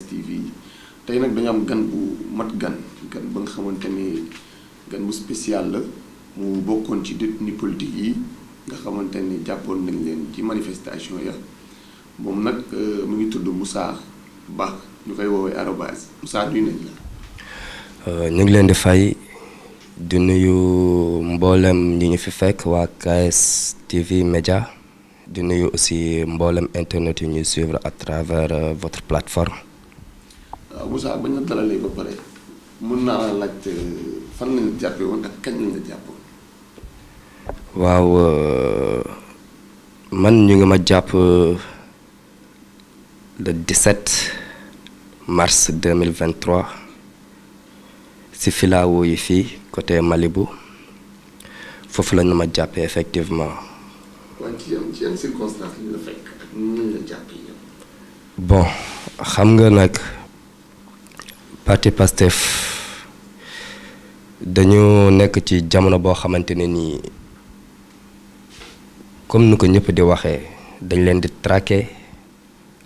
TV tey nag dañu am gan bu mat gan ba nga xamante ni gan bu spécial la mu bokkoon ci détenu politique yi nga xamante ni jàppoon nañ leen ci manifestation ya moom nag mu ngi tudd Moussa Ba ñu koy woowee arobase Moussa nuyu nañ la. ñu ngi leen di fay di nuyu mboolem ñi ñu fi fekk waa KS TV Média di nuyu aussi mboolem internet yu ñuy suivre à travers votre plateforme. waaw Moussa bañ la dalalee ba pare mën naa laaj fan lañ la jàppee woon ak kañ lañ la jàppoon. waaw man ñu ngi ma jàpp le 17 mars 2023 si filao yi fii côté Malibu foofu la ñu ma jàppee effectivement. waaw ci yan circonstances lañ la fekk ak ñu lañ la jàppee yow. bon xam nga nag parti Pastef dañu nekk ci jamono boo xamante ne nii comme ni ko ñëpp di waxee dañ leen di traquer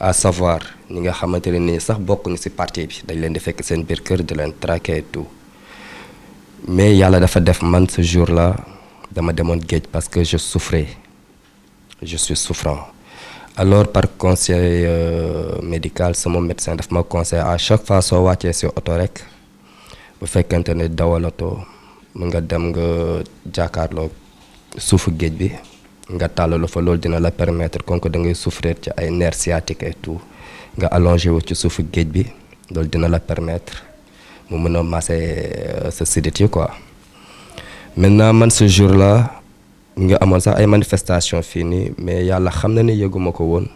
à savoir ñi nga xamante ne nii sax bokkuñu ci parti bi dañ leen di fekk seen biir kër di leen traquer et tout mais yàlla dafa def man ce jour-là dama demoon géej parce que je souffrais je suis souffrant alors par conseil médical sama médecin daf ma conseil à chaque fois soo wàccee ci oto rek bu fekkente ne dawalatoo mën nga dem nga jàkkaarloo suufu géej bi nga tàllalu fa loolu dina la permettre comme que da ngay souffrir ci ay nerfs sciatiques et tout nga allongé wu ci suufu géej bi loolu dina la permettre mu mën a masser sa sidit yi quoi. maintenant man ce jour-là nga amoon sax ay manifestations fii nii mais yàlla xam na ni yëguma ko woon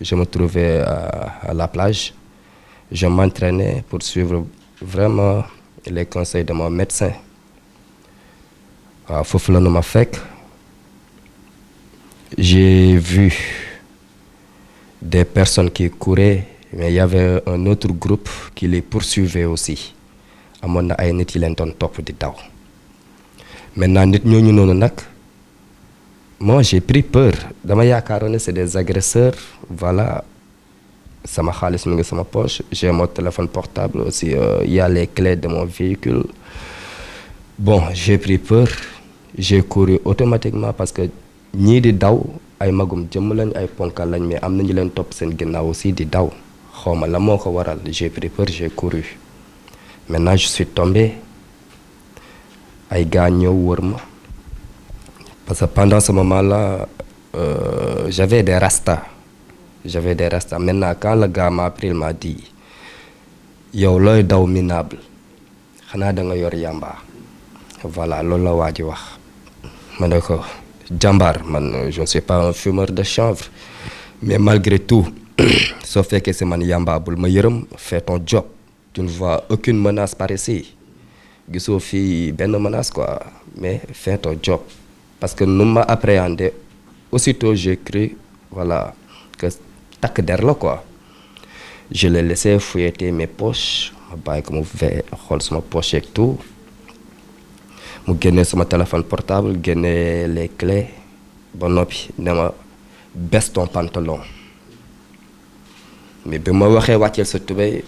je me trouvais à la plage je m'entraînais pour suivre vraiment les conseils de mon médecin waaw foofu la nu ma fekk. J'ai vu des personnes qui couraient mais il y avait un autre groupe qui les poursuivait aussi amoon na ay nit yi leen doon topp di daw maintenant nit ñooñu noonu nag moi j'ai pris peur dama yaakaaroon ne c'est des agresseurs voilà sama xaalis mu ngi sama poche j'ai mon téléphone portable aussi il y a les clés de mon véhicule bon j'ai pris peur j'ai couru automatiquement parce que ñii di daw ay magum jëmm lañ ay ponkal lañ mais am na ñu leen topp seen ginnaaw aussi di daw xawma la moo ko waral j'ai pris peur j'ai couru maintenant je suis tombé ay gars ñëw wër ma parce que pendant ce moment-là j'avais des rastas maintenant quand le gars m'a pris il m'a dit yow looy daw minable xanaa da nga yor yamba voilà loolu la waa ji wax ma ne ko jàmbaar man je ne suis pas un fumeur de chanvre mais malgré tout soo fekkee si man yamba bul ma yërëm fais ton job tu ne vois aucune menace par ici gisoo fii benn menace quoi mais fais ton job parce que nu ma appréhendé aussitôt j'ai cru voilà que takk der la quoi je l'ai laissé fouilleter mes poches ma bàyyi ko mu fee xool suma poche yeeg tout mu génnee sama téléphone portable génnee les clés ba noppi ne ma baisse ton pantalon mais bi ma waxee wàcceel sa tubéy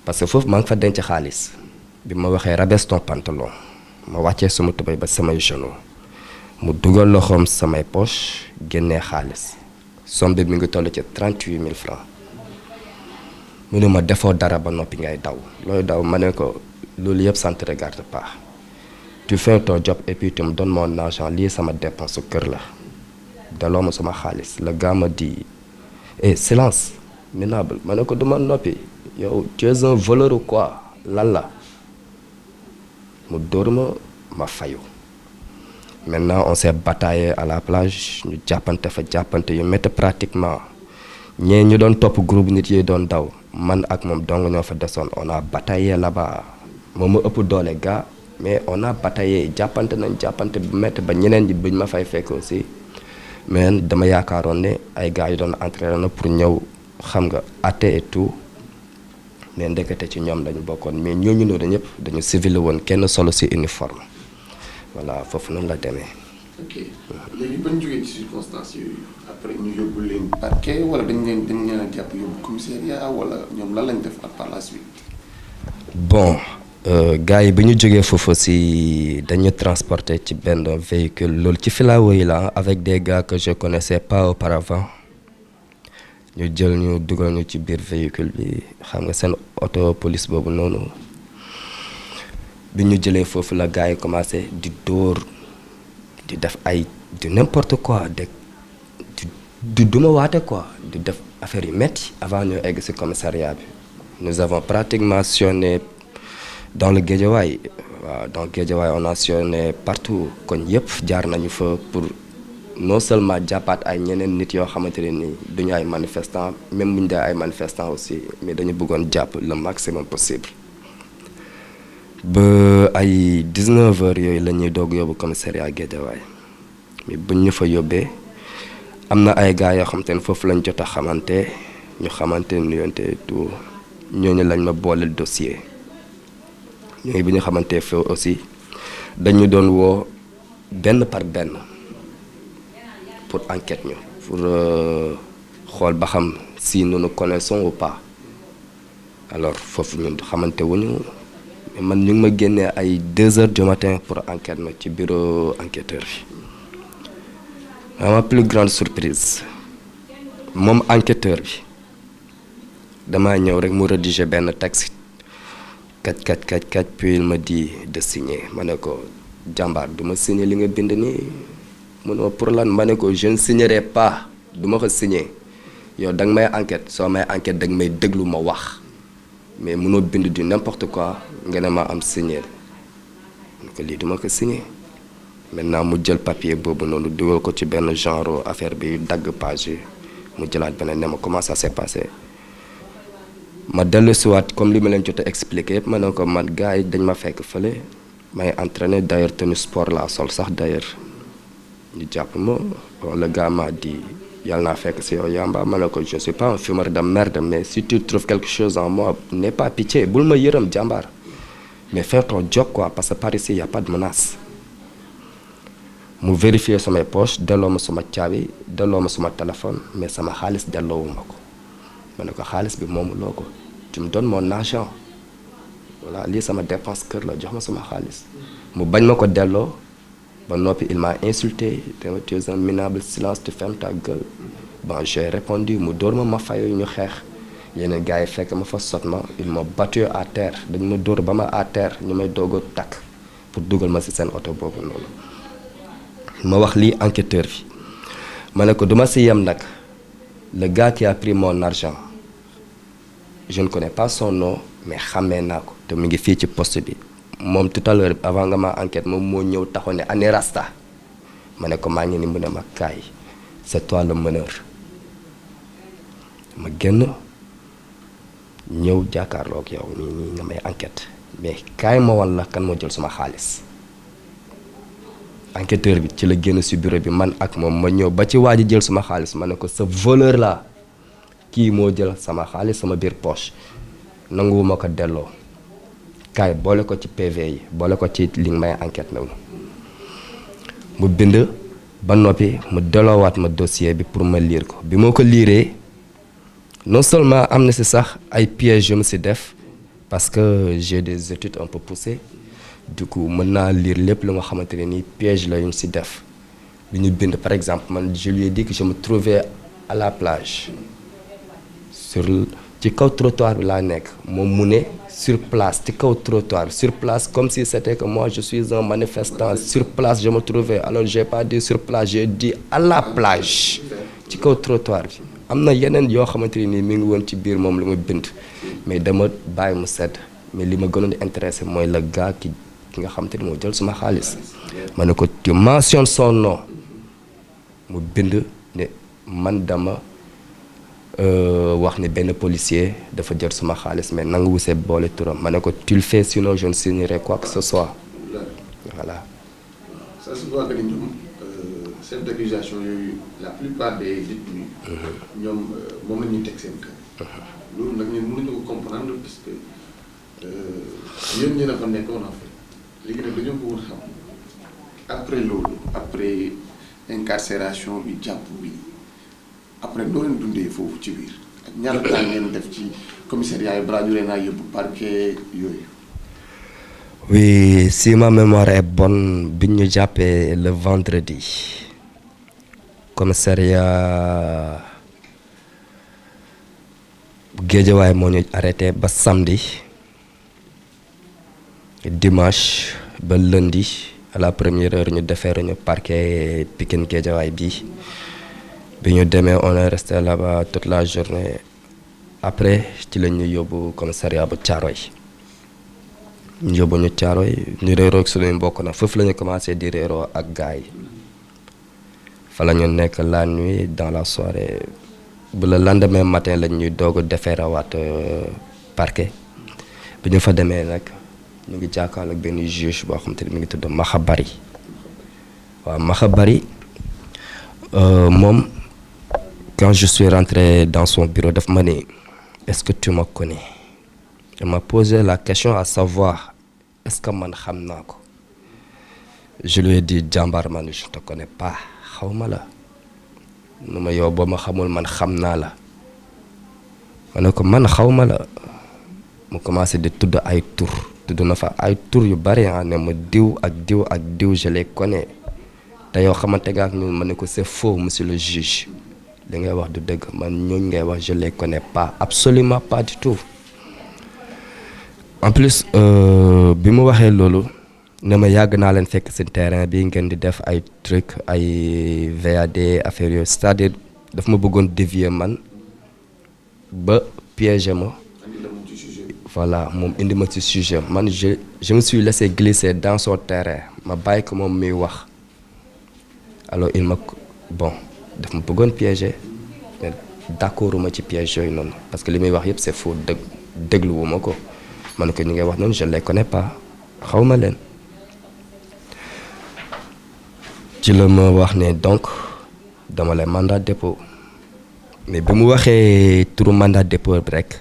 parce que foofu maa ngi fa denc xaalis bi ma waxee rabaisse ton pantalon ma wàccee sama tubéy ba samay genou mu dugal loxoom samay poche génnee xaalis somme bi mi ngi toll ci 38 000 francs mu ne ma defoo dara ba noppi ngay daw looy daw ma ne ko loolu yëpp ça ne te regarde pas tu fais ton job et puis tu me donnes mon argent lii sama dépense su kër la daloo ma sama xaalis le gars me dit silence minable ma ne ko du ma noppi yow tu es un voleur ou quoi lan la mu dóor ma fayu maintenant on s'est bataillé à la plage ñu jàppante fa jàppante yu métti pratiquement ñee ñu doon topp groupe nit yi doon daw man ak moom dong ñoo fa desoon on a bataillé là-bas moom ma ëpp doole gars mais on a bataillé jàppante nañ jàppante bu métti ba ñeneen ñi buñ ma fay fekk aussi mais dama yaakaaroon ne ay gars yu doon entraîné na pour ñëw xam nga atte et tout mais ndekete ci ñoom lañu bokkoon mais ñooñu noonu ñëpp dañu civil woon kenn solo ci uniforme voilà foofu noonu la demee. ok léegi ba ñu jógee ci circonstances yooyu après ñu yóbbu leen parquet wala dañ leen a jàpp yóbbu commissariat wala ñoom lan lañ def par la suite. bon gars yi bi ñu jógee foofu si dañu transporter ci benn véhicule loolu ci filao yi la avec des gars que je connaissais pas auparavant ñu jël ñu dugal ñu ci biir véhicule bi xam nga seen auto police boobu noonu bi ñu jëlee foofu la gars yi commencé di dóor di def ay du n'importe quoi du duma waate quoi di def affaire yu metti avant ñu egg ci commissariat bi. Nous avons pratiquement sillonné dans le Guédiawaye waaw dans Guédiawaye on a sillonné partout koñ yëpp jaar nañu fa pour non seulement jàppaat ay ñeneen nit yoo xamante ne ni duñu ay manifestants même bu ñu dee ay manifestants aussi mais dañu bëggoon jàpp le maximum possible. ba ay 19h yooyu la ñuy doog yóbbu commissariat Guédiawaye mais buñ ñu fa yóbbee am na ay gars yoo xamante ne foofu lañ jot a xamante ñu xamante ne yonte tout. ñooñu lañ ma booleel dossier ñooñu bi ñu xamante fee aussi dañu doon woo benn par benn pour enquête ñu pour xool ba xam si nous nous connaissons ou pas alors foofu ñun xamante wuñu mais man ñu ngi ma génnee ay 2h du matin pour enquête ma ci bureau enquêteur bi ma plus grande surprise moom enquêteur bi damaa ñëw rek mu rédiger benn texte kat puis il me dit de signer ma ne ko jàmbaar du ma signer li nga bind nii mu ne pour lan ma ne ko je ne signerai pas du ma ko signer yow da nga may enquête soo may enquête da nga may déglu ma wax mais mënoo bind du n'importe quoi nga ne ma am signer ma ne ko lii du ma ko signer maintenant mu jël papier boobu noonu dugal ko ci benn genre affaire bi dagg page yi mu jëlaat beneen ne ma comment ça s'est passé. ma dellu siwaat comme li ma leen jot a expliqué yëpp ma ne ko man gars yi dañ ma fekk fële may entraîner d'ailleurs tenue sport la sol sax d'ailleurs ñu jàpp ma le gars m'a dit yàlla naa fekk si yow yamba ma ne ko je suis pas un fumeur de merde mais si tu trouves quelque chose en moi n'aie pas pitié bul ma yërëm jàmbaar mais fais ton job quoi parce que par ici y a pas de menace. mu vérifier samay poche delloo ma suma caabi delloo ma suma téléphone mais sama xaalis delloowuma ko. ma ne ko xaalis bi moomu loo ko tu me donnes mon argent voilà lii sama dépense kër la jox ma sama xaalis mu bañ ma ko delloo ba noppi il m'a insulté tu es un minable silence tu fermes ta gueule bon j'ai répondu mu dóor ma fayu ñu xeex yeneen gars yi fekk ma fa sot ma ils m'ont battu à terre dañu ma dóor ba ma à terre ñu may doog a takk pour dugal ma ci seen oto boobu noonu ma wax lii enquêteur bi ma ne ko duma ci yem nag. Le gars qui a pris mon argent je ne connais pas son nom mais xàmmee naa ko te mu ngi fii ci poste bi moom tout à l'heure avant nga ma enquête moom moo ñëw taxaw ne ani rasta ma ne ko maa ngi ni mu ne ma kaay c'est toi le meneur ma génn ñëw jàkkaarloog yow nii nga may enquête mais kaay ma wan la kan moo jël suma xaalis enquêteur bi ci la génn ci bureau bi man ak moom ma ñëw ba ci waa ji jël sama xaalis ma ne ko sa voleur la kii moo jël sama xaalis sama biir poche nanguwuma ko delloo kaay boole ko ci PV yi boole ko ci li nga may enquête noonu mu bind ba noppi mu delloowaat ma dossier bi pour ma lire ko bi moo ko liiree non seulement am na ci sax ay pièges yu mu ci def parce que j'ai des études un peu poussées du coup mën naa lire lépp lu nga xamante ne nii piège la yu ñu ci def lu ñu bind par exemple man je lui ai dit que je me trouvais à la plage ci kaw trottoir bi laa nekk moom mu ne sur place ci kaw trottoir sur place comme si c'était que moi je suis un manifestant sur place je me trouvais alors j'ai pas dit sur place j'ai dit à la plage ci kaw trottoir bi am na yeneen yoo xamante ne nii mi ngi woon ci biir moom lu ma bind mais dama bàyyi mu sedd mais li ma gënoon di intéressé mooy le gars ki nga xamante ni moo jël suma xaalis ma ne ko tu mentionnes son nom mu bind ne man dama wax ne benn policier dafa jël suma xaalis mais nanguwu see boole turam ma ne ko tu le fais sinon je ne signerai quoi que ce soit voilà. ça se voit que ni ñoom chef d'accusation yooyu la plupart des détenus ñoom moom la ñuy teg seen kër. loolu nag ñun mënuñu ko comprendre parce que yéen ñi dafa nekkoon en fait léegi nag dañoo bëggoon xam après loolu après incarcération bi jàpp bi après noo leen dundee foofu ci biir ak ñaata temps ngeen def ci commissariat yi balaa ñu leen a yóbbu parquet yooyu. Oui, si ma mémoire est bonne, bi ñu jàppee le vendredi commissariat Guédiawaye moo ñu arrêté ba samedi, dimanche ba lundi à la première heure ñu defeere ñu parquet Pikine Guédiawaye bi ñu demee on est resté là-bas toute la journée. Après ci la ñu yóbbu commissariat bu Thiaroye ñu yóbbu ñu Thiaroye ñu réeroo ak suñuy mbokk na foofu la ñu commencé di réeroo ak gars yi fa la ñu nekk la nuit dans la soirée bu le lendemain matin lañ ñuy doog a defeerawaat parquet bi ñu fa demee nag ñu ngi jàkkaarloo ak benn juge boo xam te ne mi ngi tudd Maxa Bari waaw Maxa Bari moom quand je suis rentré dans son bureau daf ma ne est-ce que tu me connais? Il m'a posé la question à savoir est-ce que man xam naa ko. Je lui ai dit jàmbaar man je te connais pas xawma la nu ma yow boo ma xamul man xam naa la ma ne ko man xawma la mu commencé di tudd ay tur tudd na fa ay tur yu bari ne ma diw ak diw ak diw je les connais te yow xamante nga ak ñun ma ne ko c'est faux monsieur le juge li ngay wax du dëgg man ñooñu ngay wax je les connais pas absolument pas du tout. En plus bi mu waxee loolu ne ma yàgg naa leen fekk ci terrain bi ngeen di def ay truc ay VAD affaire yooyu c'est-à-dire daf ma bëggoon dévier man ba piéger ma. Voilà moom indi ma ci sujet man je me suis laissé glisser dans son terrain ma bàyyi ko moom muy wax alors il ma bon daf ma bëggoon piéger mais d'accorduma ci piège yooyu noonu parce que li muy wax yëpp c'est faux dégluwuma ko ma ne ko ñi ngay wax noonu je les connais pas xawma leen ci la ma wax ne donc dama lay mandat dépôt mais bi mu waxee turu mandat dépôt bi rek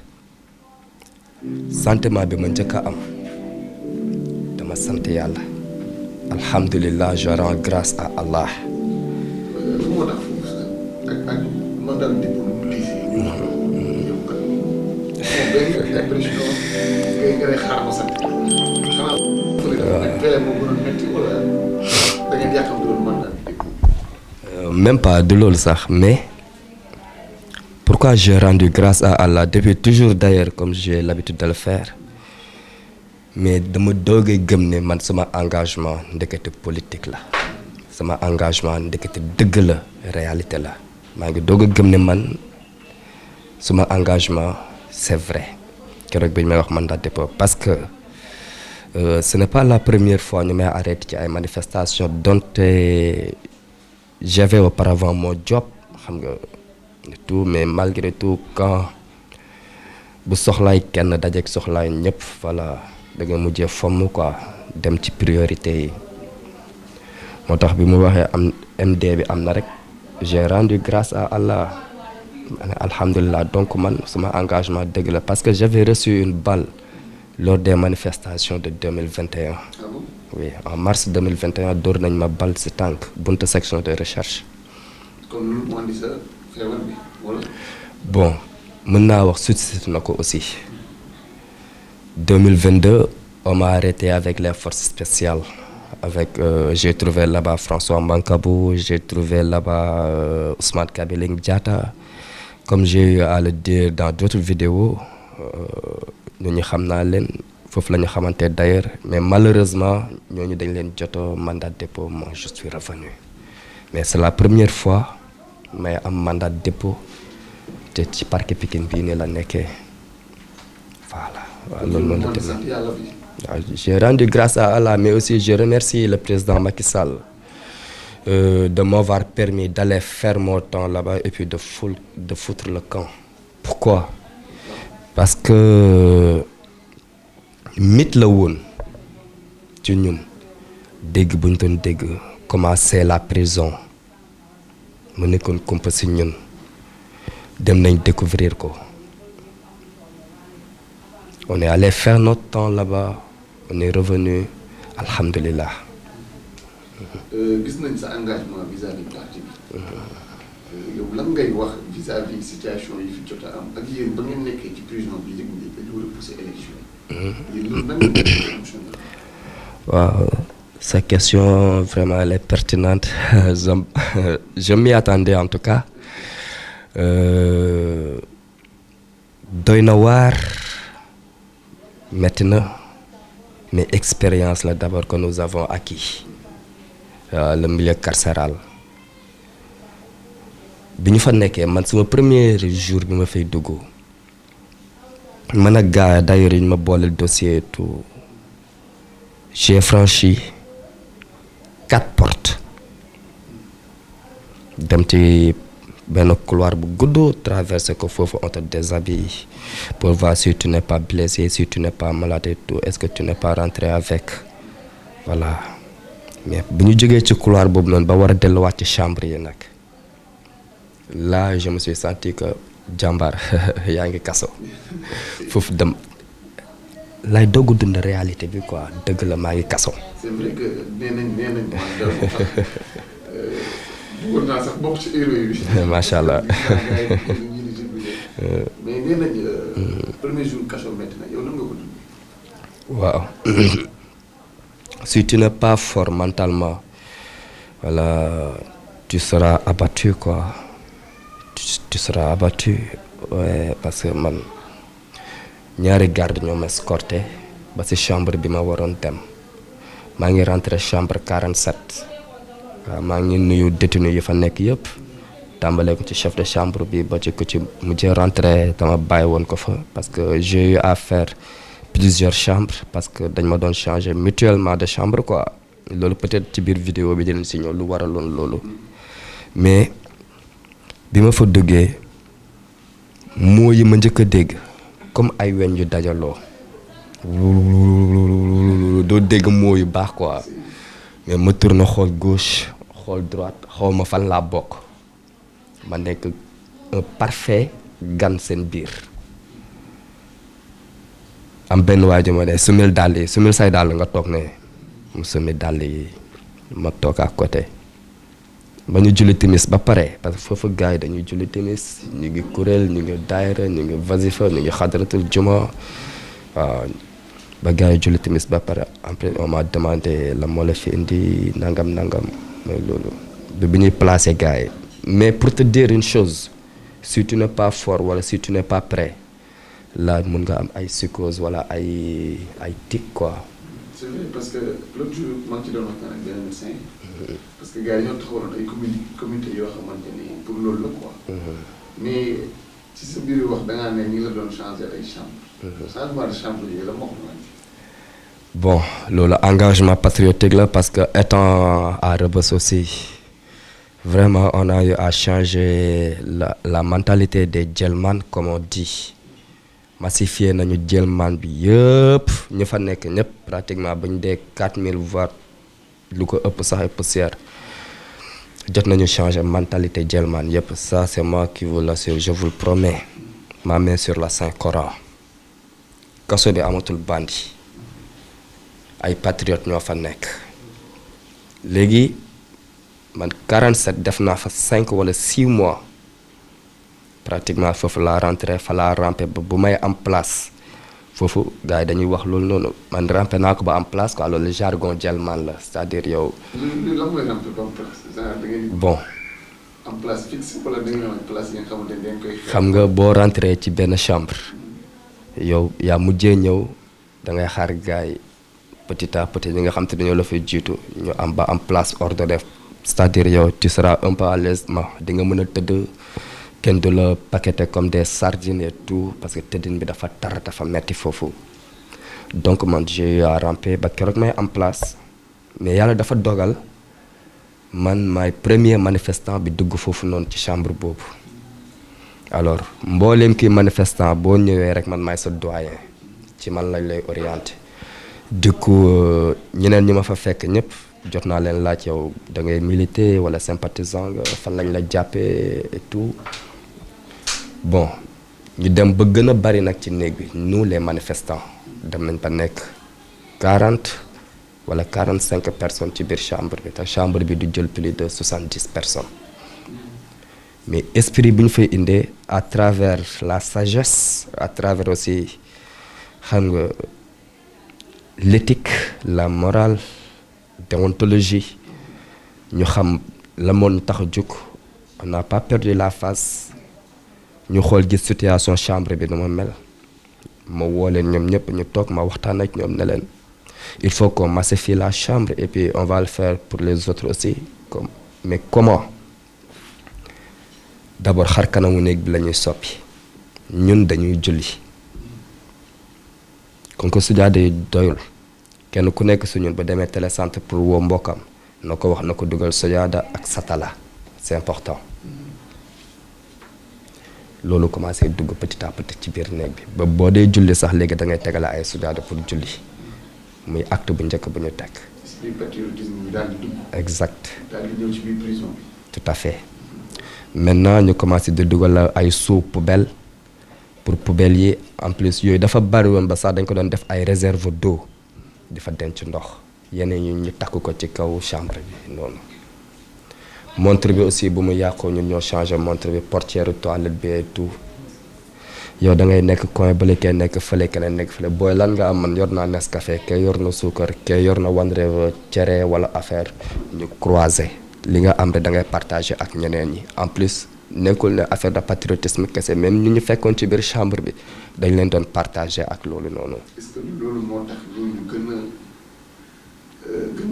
sentiment bi ma njëkk a am dama sant yàlla alhamdulillah je rends grâce à Allah. moo tax ak mandat dépôt lu mu même pas de loolu sax mais pourquoi j'ai rendu grâce à Allah depuis toujours d'ailleurs comme j'ai l'habitude de le faire mais dama doogay gëm ne man sama engagement ndekete politique la sama engagement ndekete dëgg la réalité la maa ngi doog a gëm ne man sama engagement c'est vrai keroog bi ñu may wax mandat de dépôt parce que ce n'est pas la première fois ñu may arrêté ci ay manifestations donte j'avais auparavant mon job xam nga tout mais malgré tout quand bu soxlaay kenn dajeeg soxlaay ñëpp voilà da nga mujjee fomm quoi dem ci priorité yi moo tax bi mu waxee am MD bi am na rek j'ai rendu grâce à Allah alhamdulillah donc man sama engagement dëgg la parce que j'avais reçu une balle lors des manifestations de 2021. Ah bon? Oui en mars 2021 dóor nañ ma balle ci tànk buntu section de recherche. kon lu mu andi sa feebar bi wala. Bon mën naa wax suscité na ko aussi 2022 on m'a arrêté avec les forces spéciales avec j'ai trouvé là-bas François Mancabou, j'ai trouvé là-bas Ousmane Kabiling Diatta comme j'ai eu à le dire dans d'autres vidéos ñooñu xam naa leen foofu la ñu xamante d'ailleurs mais malheureusement ñooñu dañ leen joto mandat de dépôt moi je suis revenu mais c'est la première fois may am mandat de dépôt te ci parquet Pikine bii nii la nekkee voilà waaw loolu noonu la demee waaw j'ai rendu grâce à Allah mais aussi je remercie le président Macky Sall de m'avoir permis d'aller faire mon temps là-bas et puis de foutre le camp. Pourquoi? Parce que mythe la woon ci ñun dégg bu ñu doon dégg commencer la prison mu nekkoon kumpa ci ñun dem nañ découvrir ko on est allé faire notre temps là-bas on est revenu alhamdulillah gis nañ sa engagement vis-à-vis parti bi. yow lan ngay wax vis-à-vis situation yi fi jot a am ak yéen ba ngeen nekkee ci prison bi yëg ni dañu war a pousser élection yi. yéen loolu nan ngeen koy fonctionner. waaw sa question vraiment elle est pertinente je m'y attendais en tout cas doy na waar metti na mais expérience là d'abord que nous avons acquis le milieu carcéral bi ñu fa nekkee man sama premier jour bi ma fay dugg man ak gars d'ailleurs ñu ma boole dossier et tout j'ai franchi 4 portes dem ci benn couloir bu gudd traversé ko foofu on te déshabille pour voir si tu n'es pas blessé, si tu n'es pas malade et tout, est-ce que tu n'es pas rentré avec, voilà. Mais bi ñu jógee ci couloir boobu noonu ba war a delluwaat ci chambre yi nag là je me suis senti que jàmbaar yaa ngi kaso foofu dem lay dogg dund réalité bi quoi dëgg la maa ngi kaso. c'est vrai que nee nañ bëggoon naa sax bokk ci héros yi. macha allah. mais nee nañ premier jour kaso métti na yow nan nga ko dund. waaw si tu n'es pas fort mentalement voilà tu seras abattu quoi tu seras abattu ouais, parce que man ñaari garde ñoo ma escorté ba ci chambre bi ma waroon dem maa ngi rentré chambre 47 waaw maa ngi nuyu détenu yi fa nekk yëpp tàmbalee ko ci chef de chambre bi ba ci ko ci mujjee rentré dama bàyyi woon ko fa parce que j'ai eu à faire plusieurs chambres parce que dañ ma doon changer mutuellement de chambre quoi loolu peut-être ci biir vidéo bi dinañ si ñëw lu waraloon loolu mais bi ma fa duggee moo yi ma njëkk a dégg comme ay weñ yu dajaloo doo dégg moo yu baax quoi mais ma tourné xool gauche xool droite xaw ma fan laa bokk ma nekk un parfait gan seen biir am benn waay ju ma ne sumil dàll yi sumil say dàll nga toog ne mu sumil dàll yi ma toog à côté ba ñu julli timis ba pare parce que foofu gars yi dañuy julli timis ñu ngi kuréel ñu ngi daayira ñu ngi vazifa ñu ngi xadratul juma waaw ba gars yi julli timis ba pare après on m'a demandé la moo la fi indi nangam mooy loolu bi ñuy placer gars yi mais pour te dire une chose si tu n'es pas fort wala si tu n'es pas prêt là mun nga am ay psychose wala ay tic quoi. c'est vrai parce que l'autre jour maa ngi ci doon waxtaan ak benn médecin parce que gars yi ñoo taxawaloon ay communauté yoo xamante ni pour loolu la quoi. mais ci sa biir wax da ngaa ne ñi la doon changer ay chambre. changement de chambre yi la moo ko mën. bon loolu engagement patriotique la parce que étant à Rebeuss aussi vraiment on a eu à changer la mentalité des Djelman comme on dit. massifié nañu Djelman bi yëpp ñu fa nekk ñëpp pratiquement ba ñu dee 4000 voire lu ko ëpp sax ay poussière jot nañu changer mentalité Djelman yëpp ça c'est moi qui vous l'assure je vous le promets ma main sur la Saint-Coran kaso bi amatul bandi ay patriotes ñoo fa nekk léegi man 47 def naa fa 5 wala 6 mois pratiquement foofu laa rentré fa laa rampé ba bu may am place foofu gars yi dañuy wax loolu noonu man rampé naa ko ba am place quoi loolu jargon Djelman la c'est-à-dire yow. li lan mooy rampé ba am place da ngeen bon. am place fixe wala da ngeen am place yi nga xamante ne dañ koy. xam nga boo rentré ci benn chambre yow yaa mujjee ñëw da ngay xaar gars yi petit à petit ñi nga xam te dañoo la fay jiitu ñu am ba am place ordonnée c'est-à-dire yow tu seras un peu à l'aise ma di nga mën a tëdd. kenn du la paqueté comme des sardines et tout parce que tëddin bi dafa tar dafa metti foofu donc man j'ai eu à ramper ba keroog may am place mais yàlla dafa dogal man maay premier manifestant bi dugg foofu noonu ci chambre boobu alors mbooleem kii manifestant boo ñëwee rek man maay sa doyen ci man lañ lay orienté du coup ñeneen ñi ma fa fekk ñëpp jot naa leen laaj yow da ngay militer wala sympathisant nga fan lañ la jàppee et tout bon ñu dem ba gën a bari nag ci néeg bi nous les manifestants dem nañ ba nekk 40 wala 45 personnes ci biir chambre bi te chambre bi du jël plus de 70 personnes mais esprit bi ñu fay indee à travers la sagesse à travers aussi xam nga l'éthique la morale déontologie ñu xam la moo ñu tax a jóg on n'a pas perdu la face ñu xool gis situation chambre bi dama mel ma woo leen ñoom ñëpp ñu toog ma waxtaan ak ñoom ne leen il faut qu'on massifie la chambre et puis on va le faire pour les autres aussi mais comment d'abord xar kanamu néeg bi la ñuy soppi ñun dañuy julli kon ko sujaade yi doyul kenn ku nekk su ñun ba demee télécentre pour woo mbokkam na ko wax na ko dugal sujaada ak satala c'est important loolu commencé dugg petit à petit ci biir néeg bi ba boo dee julli sax léegi da ngay tegale ay sujaada pour julli muy acte bu njëkk bu ñu teg. patriotisme bi daal di dugg. exact. daal di ñëw ci biir prison bi. tout à fait maintenant ñu commencé di dugal ay sous poubelle pour poubelle yi en plus yooyu dafa bari woon ba sax dañ ko doon def ay réserve d'eau di fa denc ndox yeneen yi ñu takk ko ci kaw chambre bi noonu. montre bi aussi bu mu yàqoo ñun ñoo changé montre bi portière toilette bi et tout yow da ngay nekk coin bële kee nekk fële keneen nekk fële booy lan nga am man yor naa Nescafé ke yor na suukar ke yor na Wandreva cere wala affaire ñu croiser li nga am rek da ngay partager ak ñeneen ñi en plus nekkul ne affaire de patriotisme kese même ñu fekkoon ci biir chambre bi dañ leen doon partager ak loolu noonu. est-ce que loolu moo tax ñu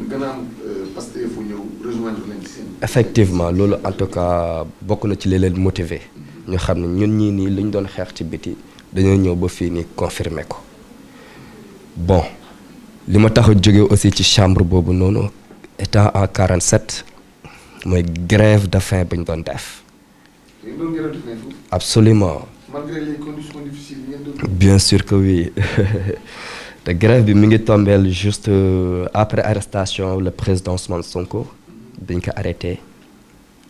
gën a am Pastef fu ñëw rejoindre leen ci seen. effectivement loolu en tout cas bokk na ci li leen motiver ñu xam ne ñun ñii nii li ñu doon xeex ci biti dañoo ñëw ba fii nii confirmer ko bon li ma tax a jóge aussi ci chambre boobu noonu étant en 47 mooy grève de faim bi ñu doon def. absolument. malgré les conditions difficiles yi ngeen doon. bien sûr que oui. te grève bi mi ngi tombeel juste après arrestation le président Ousmane Sonko dañ ko arrêté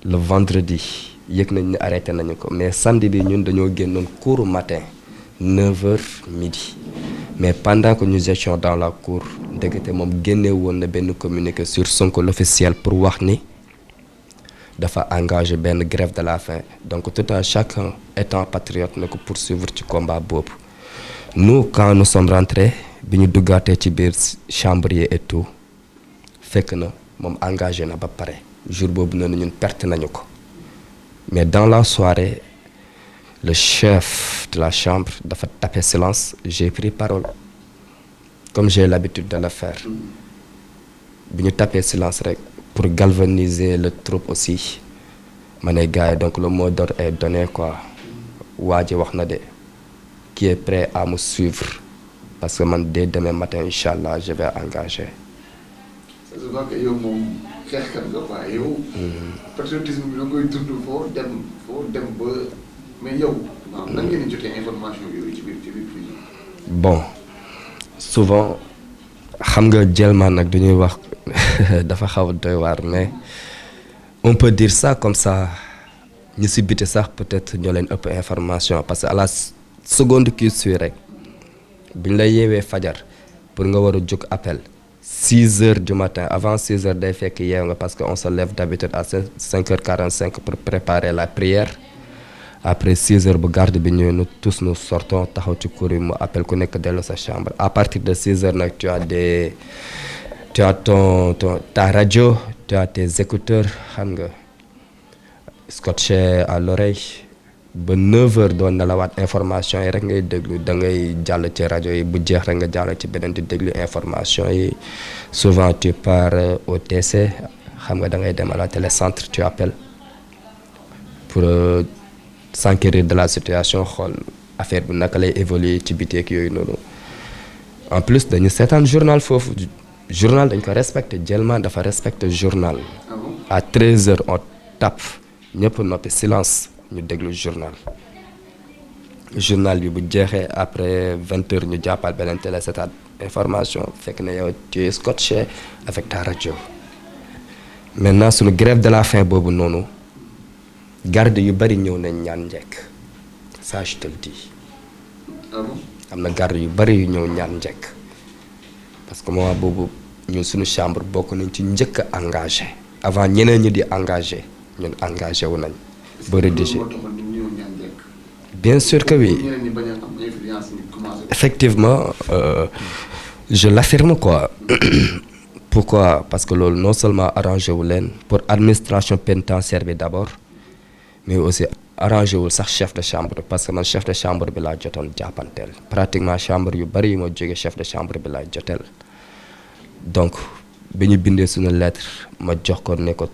le vendredi yëg nañ ne arrêté nañu ko mais samedi bi ñun dañoo génnoon cours matin 9h midi mais pendant que nous étions dans la cour ndekete moom génne woon na benn communiqué sur Sonko l'officiel pour wax ni dafa engagé benn grève de la faim donc tout à chacun étant patriote na ko poursuivre ci combat boobu nous quand nous sommes rentrés bi ñu duggaatee ci biir chambre yi et tout fekk na moom engagé na ba pare jour boobu noonu ñun perte nañu ko mais dans la soirée le chef de la chambre dafa tapé silence j'ai pris parole comme j'ai l'habitude de le faire bi ñu tapé silence rek pour galvaniser le troupe aussi ma ne gars yi donc le mot d'ordre est donné quoi waa ji wax na de qui est prêt à me suivre parce que man dès demain matin incha allah je vais engager. ça se voit que yow moom xeexkat nga quoi yow. patriotisme bi da koy dund foo dem ba mais yow. nan ngeen di jotee information yooyu ci biir prison. bon souvent xam nga Jelma nag dañuy wax dafa xaw a doy waar mais on peut dire ça comme ça ñu si biti sax peut-être ñoo leen ëpp information parce que à la seconde qui suit rek. bi ñu la yeewee fajar pour nga war a jóg appel 6 heures du matin avant 6 heures day fekk yeew nga parce que on se lève d'habitude à 5h45 pour préparer la prière après 6 heures bu garde bi ñëwee nous tous nous sortons taxaw ci cour yi mu appel ku nekk dellu sa chambre à partir de 6 heures nag tu as ta radio tu as tes écouteurs xam nga scotché à l'oreille ba 9h doon nelawaat information yi rek ngay déglu da ngay jàll ci rajo yi bu jeex rek nga jàll ci beneen di déglu information yi souvent tu pars au TC xam nga da ngay dem à la télécentre tu appelles pour s'enquérir de la situation xool affaire bi naka lay évoluer ci biteek yooyu noonu en plus dañu seetaan journal foofu journal dañ ko respecté Jelma dafa respecté journal à 13h on tape ñëpp noppi silence ñu déglu journal bi bu jeexee après 20h ñu jàppal beneen télé seetaan information fekk na yow tu es scotché avec ta radio maintenant suñu grève de la faim boobu noonu garde yu bari ñëw nañ ñaan njekk ça je te le dis am na garde yu bari yu ñëw ñaan njekk parce que moment boobu ñun suñu chambre bokk nañ ci njëkk a engagé avant ñeneen ñi di engagé ñun engagé wu nañ ba rédigé. Bien sûr que oui. Effectivement, je l'affirme quoi. Pourquoi? Parce que loolu non seulement arrangé wu leen pour administration pénitentiaire bi d'abord mais aussi arrangé wul sax chef de chambre parce que man chef de chambre bi laa jotoon jàppanteel pratiquement chambre yu bari yu ma jóge chef de chambre bi laa joteel donc bi ñu bindee suñu lettre ma jox ko ne ko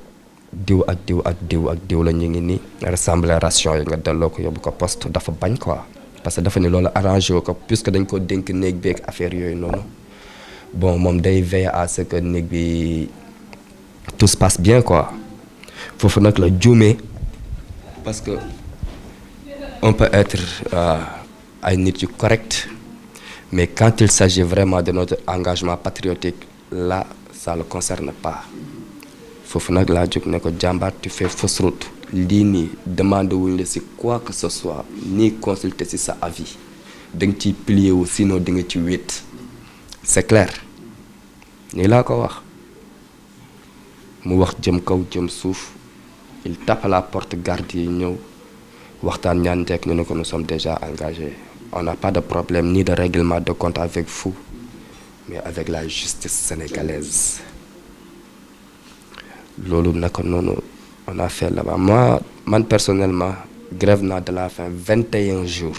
diw ak diw ak diw ak diw la ñu ngi nii rassembler ration yi nga delloo ko yóbbu ko poste dafa bañ quoi parce que dafa ne loolu arrangé wu ko puisque dañ ko dénk néeg beeg affaire yooyu noonu bon moom day veiller à ce que néeg bi tout se passe bien quoi foofu nag la juumee parce que on peut être ay nit yu correct mais quand il s'agit vraiment de notre engagement patriotique là ça le concerne pas foofu nag laa jóg ne ko jàmbaar tu fais fausse route lii nii demande wuñ la si quoi que ce soit ni consulter si sa avis da nga ciy plier wu sinon di nga ci wéet c'est clair nii laa ko wax mu wax jëm kaw jëm suuf il tape à la porte garde yi ñëw waxtaan ñaan njekk ñu ne ko nous sommes déjà engagés on n'a pas de problème ni de règlement de compte avec vous mais avec la justice sénégalaise loolu naka noonu on a fait là-bas man personnellement grève naa de la faim 21 jours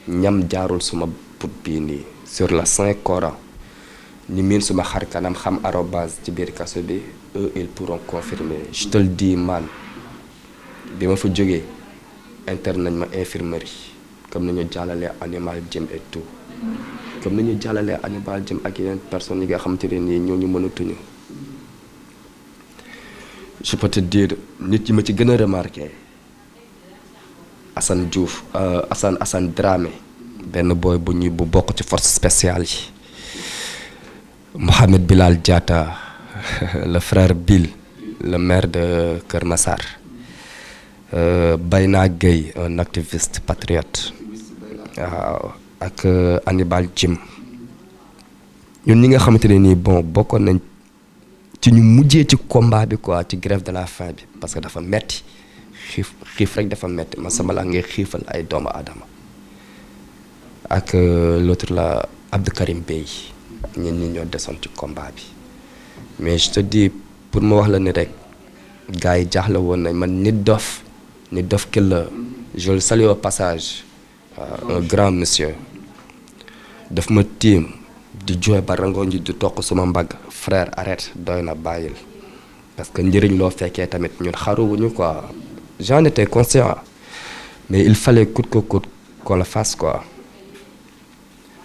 ñam jaarul suma put bii nii sur le Saint Coran ñi miin suma xar kanam xam arobase ci biir kaso bi eux ils pourront confirmer je te le dis man bi ma fa jógee interne nañ ma infirmerie comme nañu jàllalee Animal Jim et tout comme nañu jàllalee Animal Jim ak yeneen personnes yi nga xamante ne nii ñooñu mënatuñu je peux te dire nit yi ma ci gën a remarqué Assane Diouf Assane Dramé benn boy bu bokk ci force spéciale yi Mohamed Bilal Diatta le frère Bill le maire de Kër Massar Bayna Gueye un activiste patriote waaw ak Hannibal Jim ñun ñi nga xamante ne nii bon bokkoon nañ ci ñu mujjee ci combat bi quoi ci grève de la faim bi parce que dafa metti xiif rek dafa metti ma sama la ngay xiifal ay doomu aadama ak l'autre la Abdou Karim Bey ñun ñi ñoo desoon ci combat bi mais je te dis pour ma wax la ni rek gars yi jaaxle woon nañ man nit dof killa je le salue au passage un grand monsieur daf ma tiim di jooy ba rangoon ji di toq suma mbagg frère arrête doy na bàyyil parce que njëriñ loo fekkee tamit ñun xaruwuñu quoi j'en étais conscient mais il fallait coûte que coûte qu'on le fasse quoi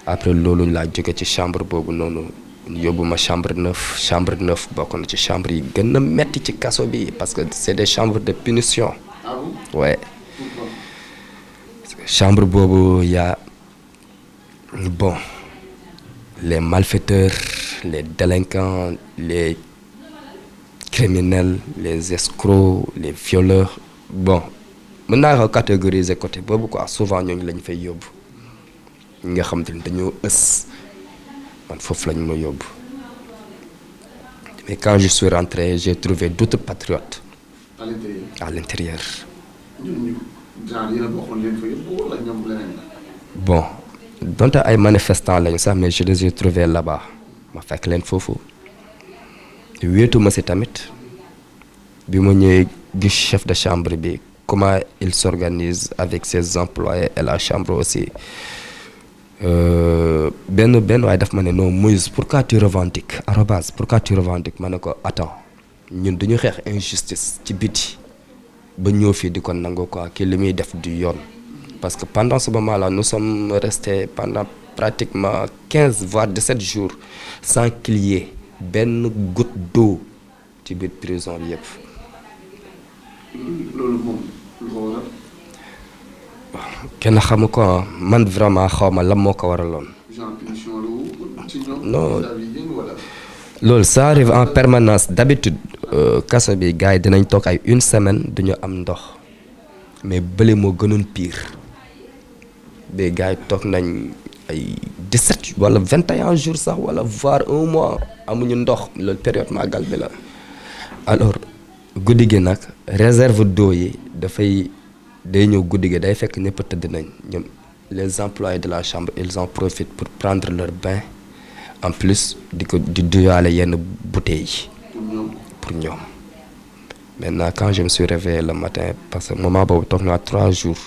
après loolu laa jóge ci chambre boobu noonu yóbbu ma chambre 9 bokk na ci chambre yi gën a metti ci kaso bi parce que c'est des chambres de punition. Ah bon? Ouais. Chambre boobu y'a bon les malfaiteurs, les délinquants, les criminels, les escrocs, les violeurs bon mën naa ko catégoriser côté boobu quoi souvent ñooñu lañ fay yóbbu ñi nga xam te ne dañoo ës man foofu lañ ma yóbbu mais quand je suis rentré j'ai trouvé d'autres patriotes à l'intérieur. Bon donte ay manifestants lañu sax mais je les ai trouvés là-bas ma fekk leen foofu wéetu ma si tamit bi ma ñëwee gis chef de chambre bi comment il s'organise avec ses employés et la chambre aussi benn waaye daf ma ne non Moïse pourquoi tu revendiques arobase pourquoi tu revendiques ma ne ko attends ñun duñu xeex injustice ci biti ba ñëw fii di ko nangu quoi kii li muy def du yoon parce que pendant ce moment-là nous sommes restés pendant pratiquement 15 voire 17 jours sans qu'il y ait benn goutte d'eau ci biir prison bi yëpp. loolu moom lu ko waral. kenn xamu ko man vraiment xaw ma lan moo ko waraloon. non loolu ça arrive en permanence d'habitude kaso bi gars yi dinañ toog ay une semaine duñu am ndox mais bële moo gënoon pire. des gars yi toog nañ ay 17 wala 21 jours sax wala voire un mois amuñu ndox loolu période màggal bi la. alors guddi gi nag réserve d'eau yi day ñëw guddi gi day fekk ñëpp tëdd nañ ñoom les employés de la chambre ils en profitent pour prendre leur bain en plus di duyaale yenn bouteilles yi pour ñoom. Maintenant quand je me suis réveillé le matin parce que moment boobu toog naa 3 jours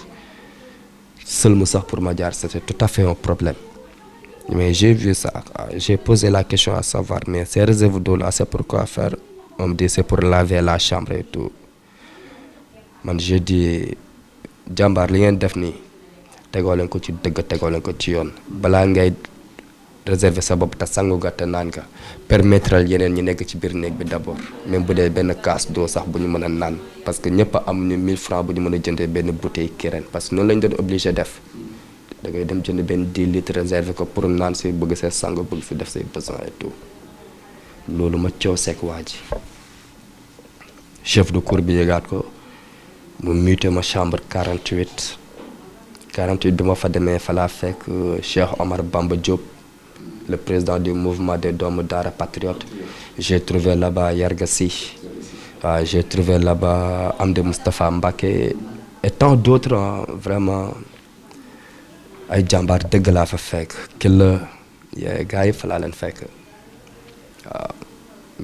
seulement sax pour ma jaar c'était tout à fait un problème mais j'ai vu ça, j'ai posé la question à savoir mais ces réserves d'eau là c'est pourquoi faire. On me dit c'est pour laver la chambre et tout man j'ai dit jàmbaar li ngeen def nii tegoo leen ko ci dëgg tegoo leen ko ci yoon balaa ngay réserver sa bopp te sangu ga te naan nga permettre yeneen ñi nekk ci biir néeg bi d'abord même bu dee benn casse d'eau sax bu ñu mën a naan parce que ñëpp am ñu 1000 francs bu ñu mën a jëndee benn bouteille Kirène parce que noonu lañ doon obligé def da ngay dem jënd benn 10 litres réserver ko pour naan si bëgg see sangu bëgg si def say besoin et tout loolu ma coow seek waa ji chef de cour bi yëgaat ko mu muté ma chambre 48 bi ma fa demee fa laa fekk Cheikh Omar Bamba Diop le président du mouvement des doomu Daara Patriote j'ai trouvé là-bas Yarga Sy j'ai trouvé là-bas Amdi Moustapha Mbacké et tant d'autres vraiment ay jàmbaar dëgg laa fa fekk ki la gars yi fa laa leen fekk waaw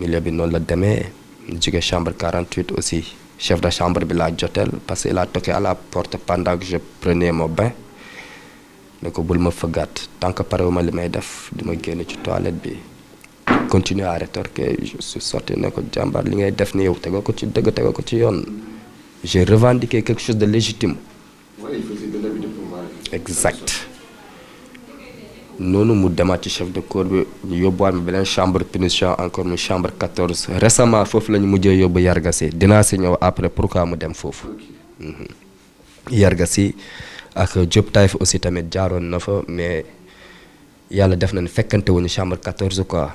milieu bi noonu la demee jóge chambre 48 aussi chef de chambre bi laa joteel parce que il a toqué à la porte pendant que je prenais mon bain ne ko bul ma fëggaat tant que parewuma li may def du ma génn ci toilette bi continuer à rétorquer je suis sorti ne ko jàmbaar li ngay def ni yow tegoo ko ci dëgg tegoo ko ci yoon j'ai revendiqué quelque chose de légitime. Ouais, il faisait de l'abus de pouvoir. Exact. noonu mu demaat ci chef de corps bi ñu yóbbuwaat ma beneen chambre punition encore mu chambre 14 récemment foofu la ñu mujjee yóbbu Yarga Sy dinaa si ñëw après pourquoi mu dem foofu. Yarga Sy ak Diop Taïf aussi tamit jaaroon na fa mais yàlla def na ne fekkante wuñu chambre 14 quoi.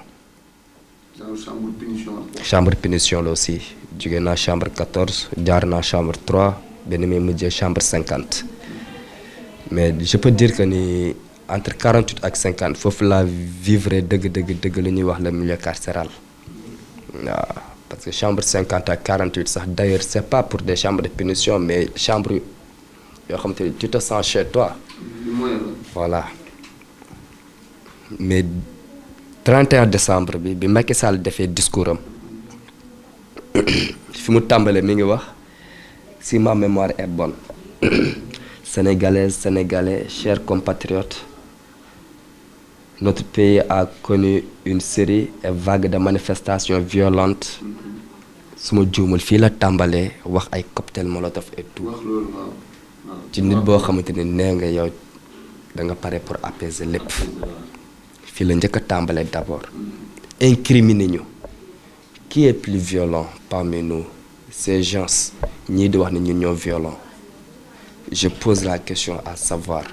chambre punition. chambre punition la aussi jóge naa chambre 14 jaar naa chambre 3 benn may mujjee chambre 50 mais je peux dire que ni. Entre 48 ak 50 foofu laa vivre dëgg li ñuy wax le milieu carcéral waaw parce que chambre 50 ak 48 sax d'ailleurs c'est pas pour des chambres de punition mais chambre yoo xam te tu te sens chez toi voilà mais 31 décembre bi Macky Sall defee discours am fi mu tàmbalee mi ngi wax si ma mémoire est bonne Sénégalaises, Sénégalais, chers compatriotes, notre pays a connu une série et vague de manifestations violentes. su ma juumul fii la tàmbalee wax ay cocktail molotov et tout ci nit boo xamante ni nee nga yow da nga pare pour apaiser lépp fii la njëkk a tàmbalee d'abord incriminer ñu qui est plus violent parmi nous ces gens ñii di wax ni ñun ñoo violent je pose la question à savoir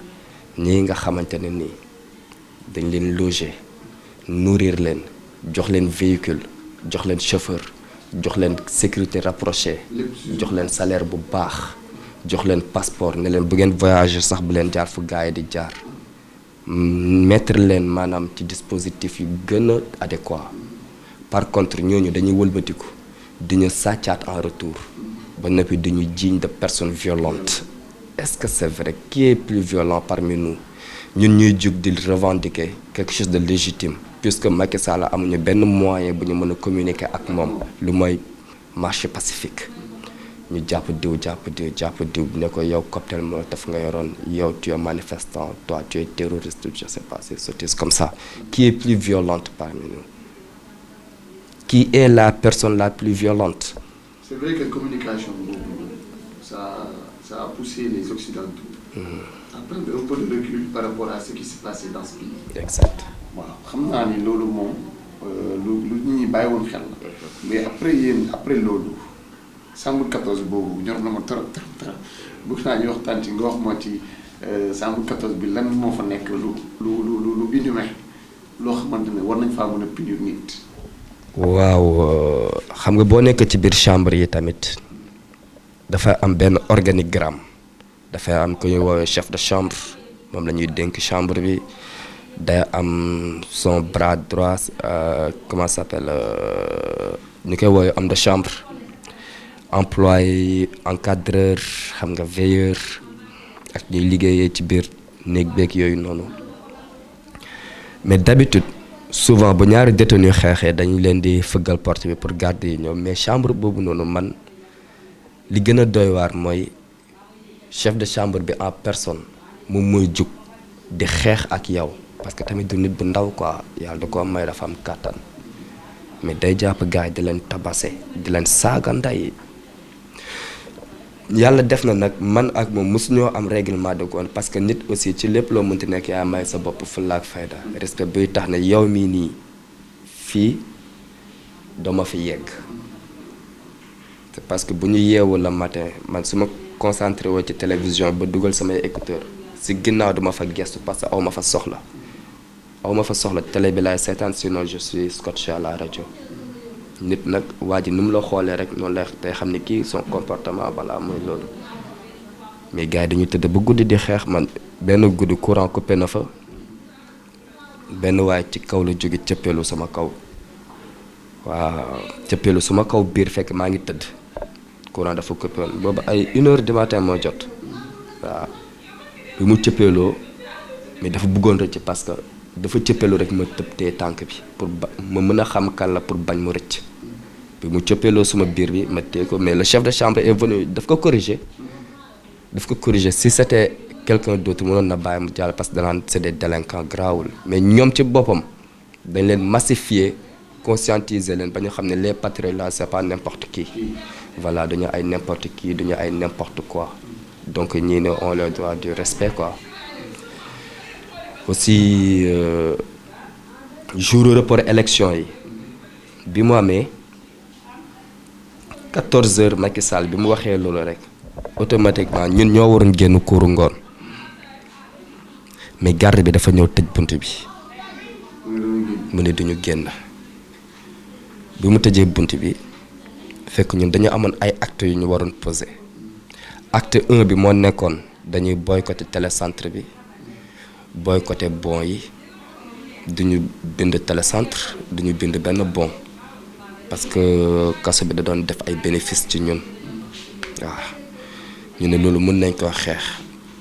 ñii nga xamante ne nii dañ leen loger nourrir leen jox leen véhicule jox leen chauffeur jox leen sécurité rapprochée jox leen salaire bu baax jox leen passeport ne leen bu ngeen voyager sax bu leen jaar fu gaay di jaar mettre leen maanaam ci dispositif yu gën a adéquat par contre ñooñu dañuy wëlbatiku di ñu sàccaat en retour ba noppi di ñu jiiñ de personnes violentes est-ce que c'est vrai qui est plus violent parmi nous ñun ñuy jug di revendiquer quelque chose de légitime puisque Macky Sall amuñu benn moyen bu ñu mën a communiquer ak moom lu mooy marche pacifique ñu jàpp diw ne ko yow cocktail molotov nga yoroon yow tu es manifestant toi tu es terroriste je sais pas c'est sottise comme ça qui est plus violente parmi nous qui est la personne la plus violente. C'est vrai que la communication ça a poussé les Occidentaux à prendre un peu de recul par rapport à ce qui s'est passé dans ce pays. Exact. waaw xam naa ni loolu moom lu ñuy bàyyi woon xel la mais après loolu chambre 14 boobu ñor na ma trop bëgg naa ñu waxtaan ci nga wax ma ci chambre 14 bi lan moo fa nekk lu inhumain loo xamante ne war nañ faa mën a punir nit. waaw xam nga boo nekk ci biir chambre yi tamit dafa am benn organigramme dafay am ku ñuy woowee chef de chambre moom la ñuy dénk chambre bi day am son bras droit comment ça s'appelle ñu koy woowee homme de chambre, employé, encadreur, xam nga veilleur ak ñuy liggéeyee ci biir néeg beeg yooyu noonu. Mais d'habitude souvent bu ñaari détenu xeexee dañu leen di fëggal porte bi pour garde yi ñoom, mais chambre boobu noonu man li gën a doy waar mooy chef de chambre bi en personne moom mooy jug di xeex ak yow, parce que tamit du nit bu ndaw quoi, yàlla da ko may dafa am kàttan, mais day jàpp gars yi di leen tabase di leen saaga nday. Yàlla def na nag man ak moom mosuñoo am règlement de compte, parce que nit aussi ci lépp loo mënti nekk yaa may sa bopp fulla ak fayda, respect buy tax ne yow mii nii fii dama fi yegg. C'est parce que bu ñu yeewu la matin man su ma concentré woo ci télévision ba dugal samay écouteur si ginnaaw dama fa gestu parce que aw ma fa soxla télé bi laay seetaan, sinon je suis scotché à la rajo. Nit nag waa ji ni mu la xoolee rek noonu la tey xam ne kii son comportement voilà mooy loolu. Mais gars yi dañuy tëdd ba guddi di xeex, man benn guddi courant coupé na fa, benn waaye ci kaw la jóge cëppeelu sama kaw, waaw cëppeelu suma kaw biir fekk maa ngi tëdd, courant dafa coupé woon boobu ay 1h du matin moo jot. waaw bi mu cëppeeloo mais dafa bëggoon rëcc parce que dafa cëppeelu rek ma tëb tee tànk bi pour ma mën a xam kan la pour bañ mu rëcc. bi mu cëppeeloo suma biir bi ma téye ko, mais le chef de chambre est venu daf ko corriger si c'était quelqu'un d'autre mënoon na bàyyi mu jàll parce que danaan c'est des délinquants grawul, mais ñoom ci boppam dañ leen massifier conscientiser leen ba ñu xam ne les patriotes là c'est pas n'importe qui, voilà duñu ay n'importe qui, duñu ay n'importe quoi, donc ñii ne on leur doit du respect quoi. Aussi jour report élection yi bi mu amee 14h Macky Sall bi mu waxee loolu rek automatiquement ñun ñoo waroon génn kuuru ngoon, mais garde bi dafa ñëw tëj bunt bi mu ne duñu génn. bi mu tëjee bunt bi fekk ñun dañu amoon ay actes yu ñu waroon poser. Acte 1 bi moo nekkoon dañuy boycotter télécentre bi, boycotter bon yi, duñu bind télécentre, duñu bind benn bon parce que kaso bi da doon def ay bénéfices ci ñun. waaw ñu ne loolu mën nañ koo xeex,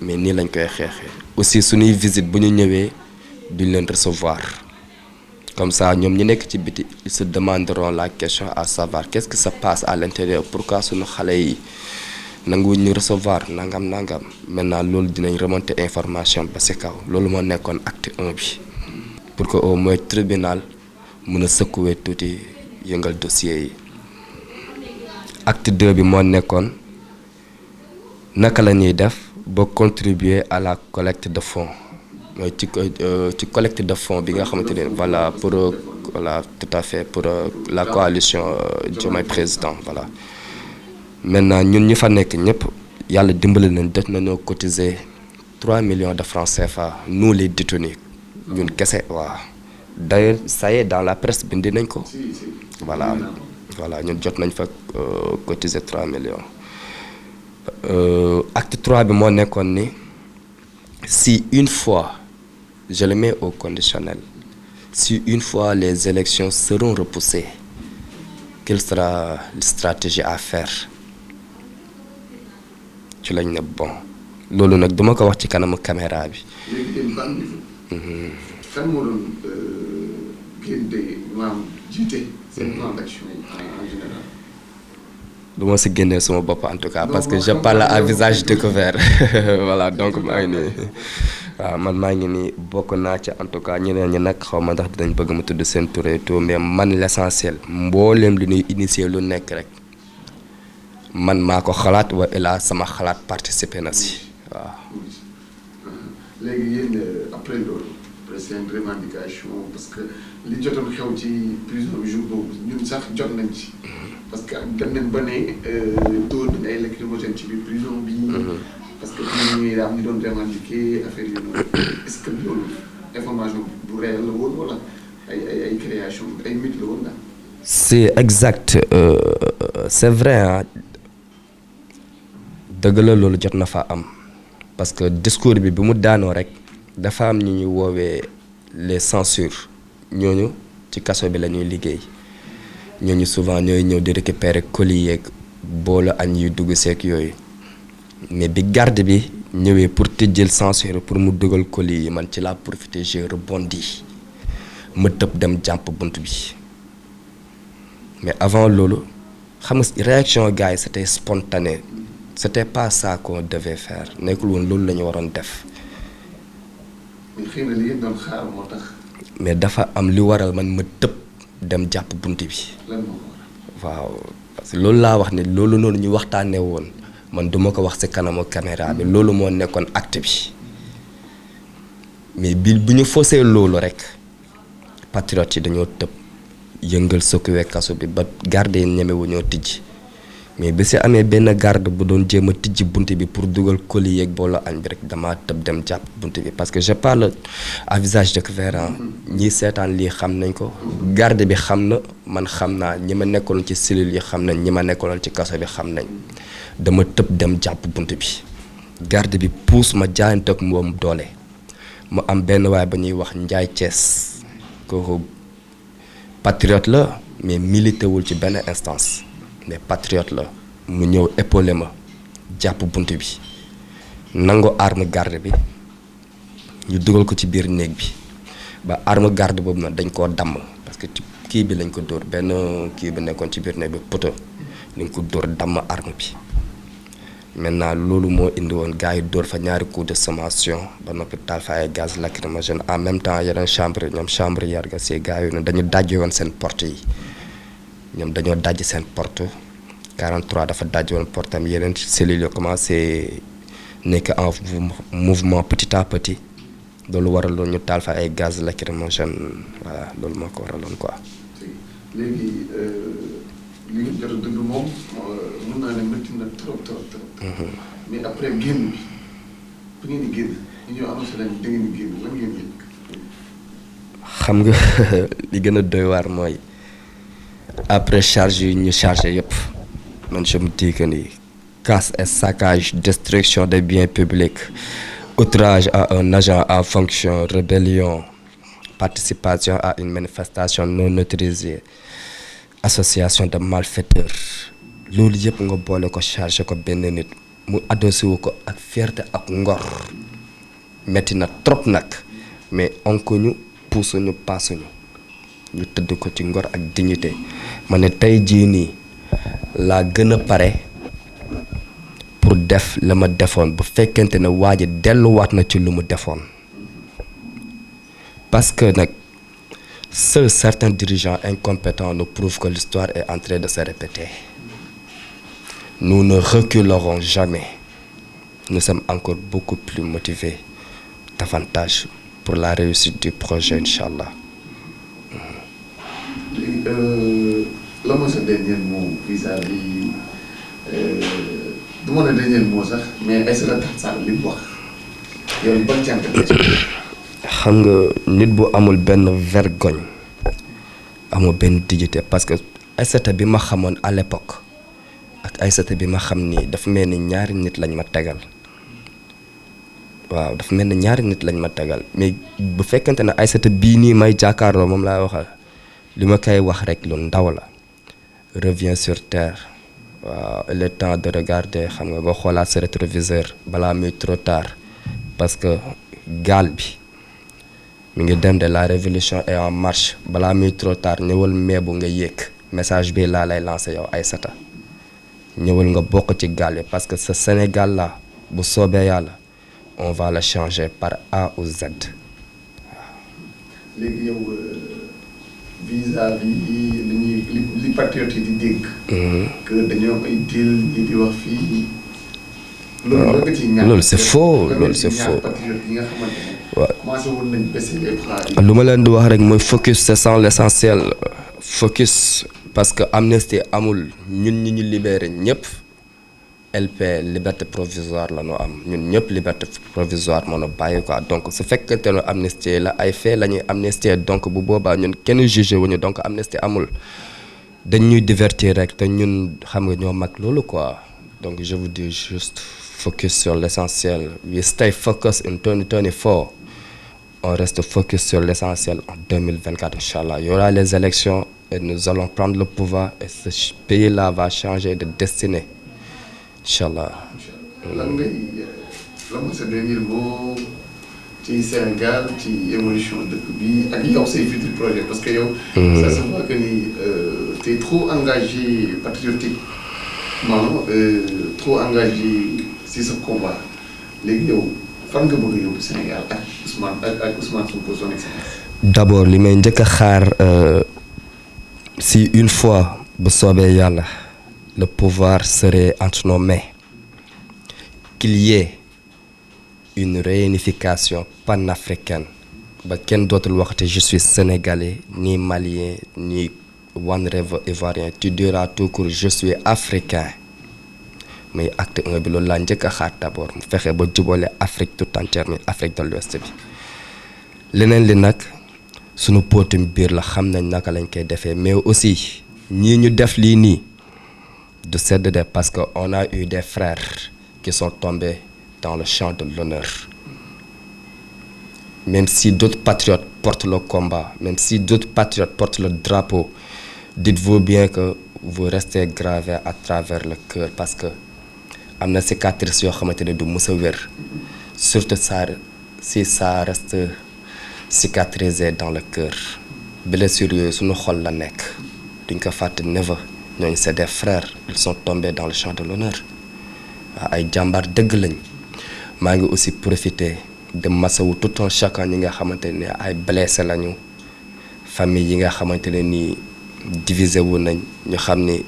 mais nii lañ koy xeexee. Aussi suñuy visite bu ñu ñëwee duñ leen recevoir, comme ça ñoom ñi nekk ci biti ils se demanderont la question à savoir qu'est-ce qui se passe à l'intérieur, pourquoi suñu xale yi nanguwuñ ñu recevoir nangam. Maintenant loolu dinañ remonter information ba ci kaw. Loolu moo nekkoon acte 1 bi pour que au moins tribunal mën a secouer tuuti yëngal dossier yi. Acte 2 bi moo nekkoon naka la ñuy def ba contribuer à la collecte de fonds, mooy ci collecte de fonds bi nga xamante ne voilà pour voilà tout à fait pour la coalition Diomaye président voilà. Maintenant ñun ñi fa nekk ñëpp yàlla dimbali nañ def nañoo cotiser 3 millions de francs CFA nous les détenus ñun kese waaw. D'ailleurs ça y est dans la presse bindi nañ ko voilà ñun jot nañ fa cotiser 3 millions. Acte 3 bi moo nekkoon ni si une fois, je le mets au conditionnel, si une fois les élections seront repoussées, quelle sera la stratégie à faire? ci lañ ne bon loolu nag duma ko wax ci kanamu caméra bi. kan moo doon génte maam jiite seen plan d'action en général. du ma si génnee sama bopp en tout cas parce que je parle à visage découvert voilà donc maa ngi nii waaw man maa ngi nii bokk naa ci en tout cas ñeneen ñi nag xaw ma ndax dinañ bëgg mu tudd seen tur et tout, mais man l'essentiel mbooleem li ñuy initier lu nekk rek man maa ko xalaat wa ilaa sama xalaat participer na si waaw. léegi yéen après loolu après seen revendication parce que li jotoon xew ci prison bi jour boobu ñun sax jot nañ ci. parce que dem nañ ba ne dóor nañ ay lacrymogène ci biir prison bi. parce que ñi am ñu doon revendiquer affaire yi noonu est-ce que loolu information bu réel la woon wala ay création ay mythe la woon daal. c'est exact c'est vrai ah dëgg la loolu jot na fa am parce que discours bi mu daanoo rek dafa am ñu ñuy woowee les censures ñooñu ci kaso bi la ñuy liggéey ñooñu souvent ñooy ñëw di récupérer colis yeeg boolu añ yu dugg seeg yooyu mais bi garde bi ñëwee pour tëjjël censure pour mu dugal colis yi man ci laa profité j'ai rebondi ma tëb dem jàpp bunt bi mais avant loolu xam nga réaction gars yi c'était spontané c'était pas ça qu'on devait faire nekkul woon loolu la ñu waroon def. mais xëy na li ngeen doon xaar moo tax. mais dafa am li waral man ma tëb dem jàpp bunt bi. lan moo ko waral. waaw parce que loolu laa wax ne loolu noonu ñu waxtaanee woon man duma ko wax ci kanamu caméra bi loolu moo nekkoon acte bi mais bu ñu faussé loolu rek patriotes yi dañoo tëb yëngal secoué kaso bi ba garde yi ñemewu ñoo tijji mais bi si amee benn garde bu doon jéem a tijji bunt bi pour dugal colis yeeg boolu añ bi rek damaa tëb dem jàpp bunt bi parce que je parle à visage découvert ñii seetaan lii xam nañ ko garde bi xam na man xam naa ñi ma nekkaloon ci cellule yi xam nañ ñi ma nekkaloon ci kaso bi xam nañ dama tëb dem jàpp bunt bi garde bi puus ma jaayante ak moom doole mu am benn waay ba ñuy wax Njaay Cees kooku patriote la mais milité wul ci benn instance mais patriote la mu ñëw épaulé ma jàpp bunt bi nangu arme garde bi ñu dugal ko ci biir néeg bi ba arme garde boobu nag dañ koo damm parce que ci kii bi lañ ko dóor benn kii bi nekkoon ci biir néeg bi poto lañ ko dóor damm arme bi maintenant loolu moo indi woon gars yi dóor fa ñaari coup de sommation ba noppi taal fa ay gaz lacrymogène en même temps yeneen chambre ñoom chambre yarga si gars yi dañu dajji woon seen porte yi ñoom dañoo dajji seen porte 43 dafa dajji woon porte am yeneen cellules yi commencé nekk en mouvement petit à petit loolu waraloon ñu taal fa ay gaz lacrymogène voilà loolu moo ko waraloon quoi. léegi li nga jot a dund moom mun naa ne métti na trop trop trop. mais après génn bi bu ngeen di génn ñu ñëw annoncé leen da ngeen di génn lan ngeen yëg. xam nga li gën a doy waar mooy après charge yi ñu chargé yëpp man je me dis que ni casse et saccage destruction des biens publics outrage à un agent en fonction rébellion participation à une manifestation non autorisée association de malfaiteurs loolu yëpp nga boole ko chargé ko benn nit mu adossé wu ko ak fierté ak ngor metti na trop nag mais onkuñu puusuñu paasuñu ñu tëdd ko ci ngor ak dignité ma ne tey jii nii laa gën a pare pour def la ma defoon bu fekkente ne waa ji delluwaat na ci lu mu defoon parce que nag seuls certains dirigeants incompétents nous prouvent que l'histoire est en train de se répéter. Nous ne reculerons jamais. Nous sommes encore beaucoup plus motivés davantage pour la réussite du projet, Inch'Allah. Lan mooy sa dernier mot vis-à-vis du ma ne dernier mot sax mais Aïssata Tall Sall li mu wax yow ban jàngat la ci. xam nga nit bu amul benn vergogne amul benn dignité parce que Aïssata bi ma xamoon à l'époque ak Aïssata bi ma xam nii dafa mel ni ñaari nit lañ ma tegal waaw dafa mel ni ñaari nit lañ ma tegal mais bu fekkente ne Aïssata bii nii may jàkkaarloo moom laay waxal li ma koy wax rek lu ndaw la reviens sur terre waaw il est temps de regarder xam nga nga xoolaat sa rétroviseur balaa muy trop tard parce que gaal bi mi ngi dem de la révolution est en marche balaa muy trop tard ñëwal meebu nga yéeg message bi laa lay lancé yow Aïssata ñëwal nga bokk ci gaal bi parce que ce Sénégal là bu soobee yàlla on va le changer par A ou Z. léegi yow vis-à-vis li patriote yi di dégg. que dañoo am ay deal yi di wax fii. loolu nga ci ñaan loolu c'est faux loolu c'est faux. patriote yi nga xamante ne. waaw commencé woon nañ baisser les bras. lu ma leen di wax rek mooy focus c'est ça l'essentiel focus parce que amnistie amul ñun ñi ñu libéré ñëpp LP liberté provisoire la ñu am ñun ñëpp liberté provisoire moo ñu bàyyi quoi donc su fekkente ne amnistie la ay fait la ñuy amnistie donc bu boobaa ñun kenn jugé wuñu donc amnistie amul dañ ñuy divertir rek te ñun xam nga ñoo mag loolu quoi donc je vous dis juste focus sur l'essentiel we stay focused in 2024 on reste focus sur l'essentiel en 2024, Inch'Allah. Il y aura les élections et nous allons prendre le pouvoir et ce pays-là va changer de destinée. Inch'Allah. lan mooy sa dernier mot ci Sénégal ci évolution dëkk bi ak yow say futur projet parce que yow. ça se voit que ni t'es trop engagé patriotiquement trop engagé si sa combat léegi yow fan nga bëgg a yóbbu Sénégal ak Ousmane Sonko son excellence. D'abord li may njëkk a xaar si une fois bu soobee yàlla le pouvoir serait entre nos mains qu'il y ait une réunification panafricaine ba kenn dootul waxte je suis sénégalais ni malien ni one rêve ivoirien tu diras tout court je suis africain mais acte 1 bi loolu laa njëkk a xaar d'abord mu fexe ba jubale Afrique tout entière mi Afrique de l'Ouest bi leneen li nag sunu pootum biir la xam nañ naka lañ koy defee mais aussi ñii ñu def lii nii du sedd de parce que on a eu des frères qui sont tombés dans le champ de l'honneur. Même si d'autres patriotes portent le combat, même si d'autres patriotes portent le drapeau, dites-vous bien que vous restez gravés à travers le cœur parce que am na cicatrice yoo xamante ne du mës a wér surtout ça si ça reste cicatrisé dans le cœur blessure yooyu suñu xol la nekk duñ ko fàtte never ñooñu c'est des frères ils sont tombés dans le champ de l'honneur waaw ay jàmbaar dëgg lañ maa ngi aussi profiter de masawu tout un chacun ñi nga xamante ne ay blessé lañu famille yi nga xamante ne nii divisé wu nañ ñu xam ni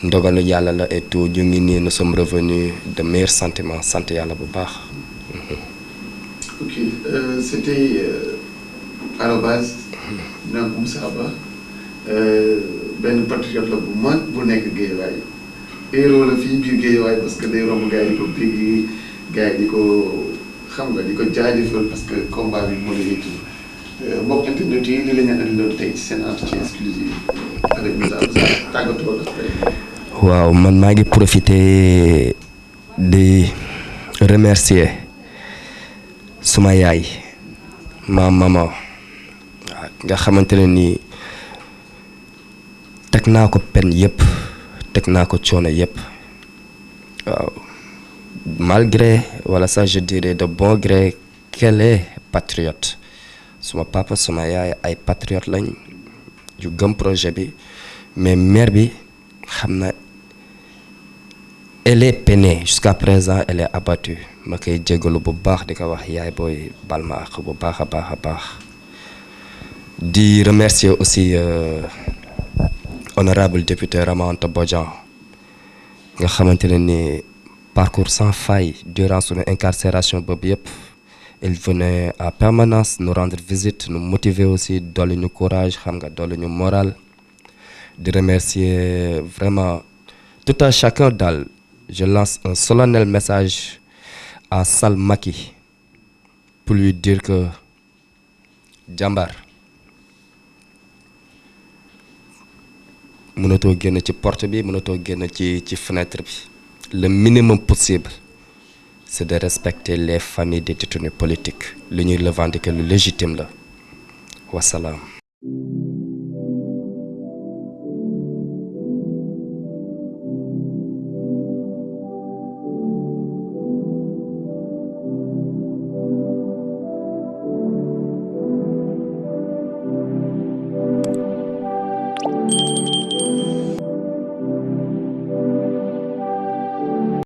ndogalu yàlla la et tout ñu ngi nii nous sommes revenus de meilleurs sentiments sant yàlla bu baax. ok c'était à la base donc Moussa Ba benn patriote la bu mag bu nekk Guédiawaye héros la fii biir Guédiawaye parce que day romb gars yi di ko bégg gars yi di ko xam nga di ko jaajëfal parce que combat bi moo lay tudd mbokk internet yi li la ñu andiloon tey ci seen entretien exclusif avec Moussa tàggatoo après. waaw man maa ngi profiter di remercier suma yaay ma maman nga xamante ne nii teg naa ko pen yëpp teg naa ko coono yëpp waaw malgré wala ça je dirais de bon gré qu'elle est patriote suma papa suma yaay ay patriote lañ yu gëm projet bi mais mère bi xam na elle est peinée jusqu'à présent elle est abattue ma koy jégalu bu baax di ko wax yaay booy bal ma àq bu baax a baax a baax di remercier aussi honorable député Rama Anta Bodian nga xamante ne ni parcours sans faille durant son incarcération boobu yëpp il venait à permanence nous rendre visite nous motiver aussi dolli ñu courage xam nga dolli ñu moral di remercier vraiment tout un chacun daal. Je lance un solennel message à Sall Macky pour lui dire que jàmbaar mënatoo génn ci porte bi mënatoo génn ci fenêtre bi le minimum possible c'est de respecter les familles des détenus politiques li ñuy revendiquer lu légitime la wasalaam